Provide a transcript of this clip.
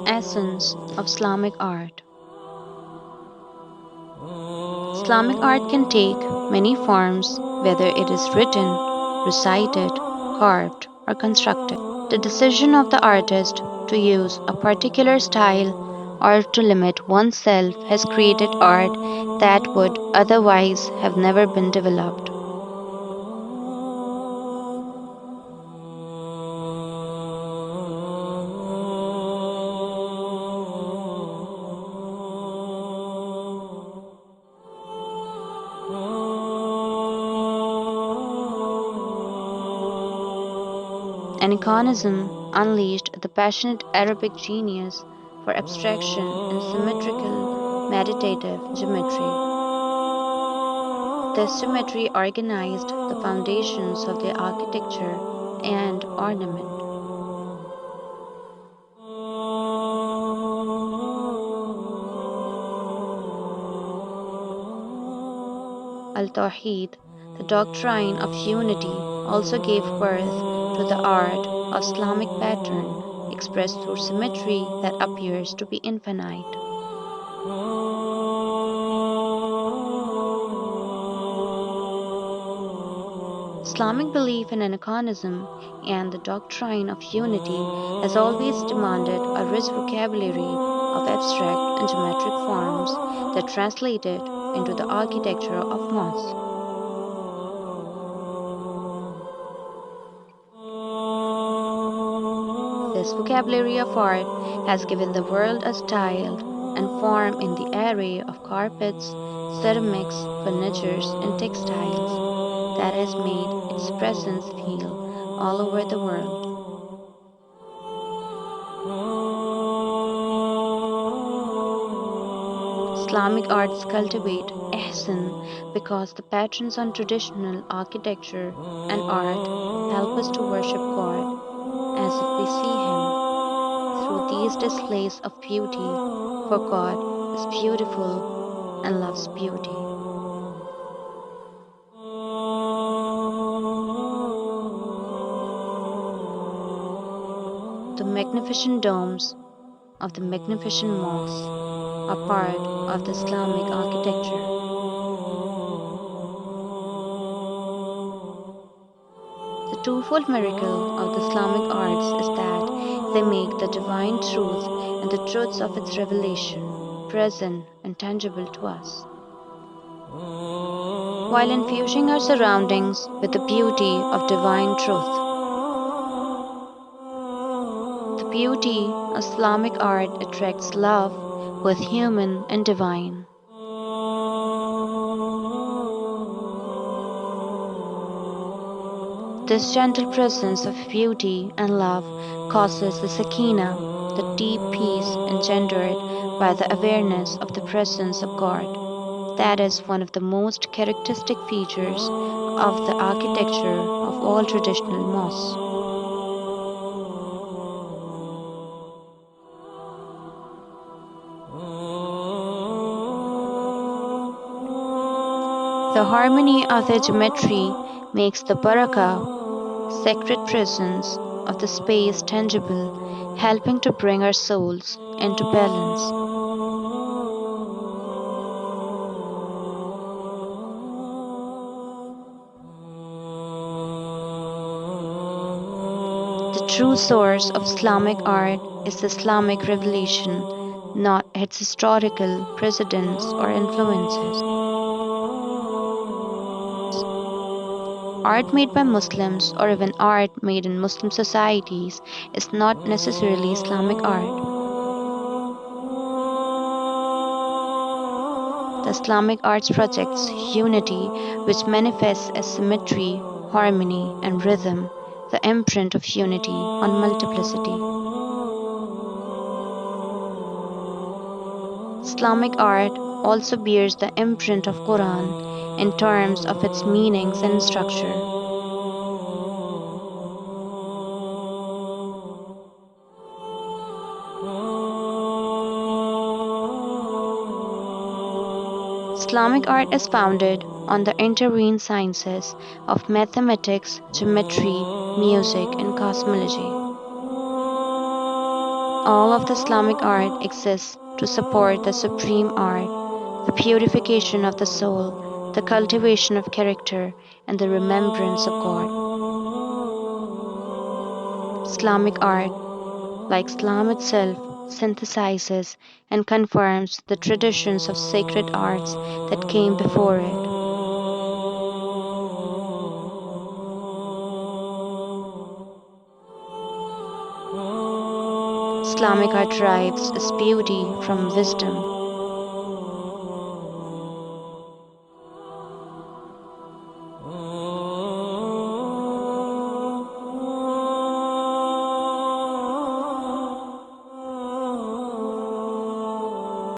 Essence of Islamic art. Islamic art can take many forms, whether it is written, recited, carved, or constructed. The decision of the artist to use a particular style or to limit oneself has created art that would otherwise have never been developed. Aniconism unleashed the passionate Arabic genius for abstraction and symmetrical meditative geometry. This geometry organized the foundations of their architecture and ornament. Al-Tawheed, the doctrine of unity, also gave birth to the art of Islamic pattern expressed through symmetry that appears to be infinite. Islamic belief in aniconism and the doctrine of unity has always demanded a rich vocabulary of abstract and geometric forms that translated into the architecture of mosques. This vocabulary of art has given the world a style and form in the array of carpets, ceramics, furnitures, and textiles that has made its presence feel all over the world. Islamic arts cultivate ihsan because the patterns on traditional architecture and art help us to worship God as if we see Him through these displays of beauty, for God is beautiful and loves beauty. The magnificent domes of the magnificent mosques are part of the Islamic architecture. The twofold miracle of the Islamic arts is that they make the divine truth and the truths of its revelation present and tangible to us, while infusing our surroundings with the beauty of divine truth. The beauty of Islamic art attracts love, both human and divine. This gentle presence of beauty and love causes the sakina, the deep peace engendered by the awareness of the presence of God. That is one of the most characteristic features of the architecture of all traditional mosques. The harmony of their geometry makes the barakah, sacred presence of the space tangible, helping to bring our souls into balance. The true source of Islamic art is the Islamic revelation, not its historical precedents or influences. Art made by Muslims or even art made in Muslim societies is not necessarily Islamic art. The Islamic arts projects unity, which manifests as symmetry, harmony, and rhythm, the imprint of unity on multiplicity. Islamic art also bears the imprint of Quran in terms of its meanings and structure. Islamic art is founded on the intervened sciences of mathematics, geometry, music, and cosmology. All of the Islamic art exists to support the supreme art, the purification of the soul, the cultivation of character, and the remembrance of God. Islamic art, like Islam itself, synthesizes and confirms the traditions of sacred arts that came before it. Islamic art derives its beauty from wisdom.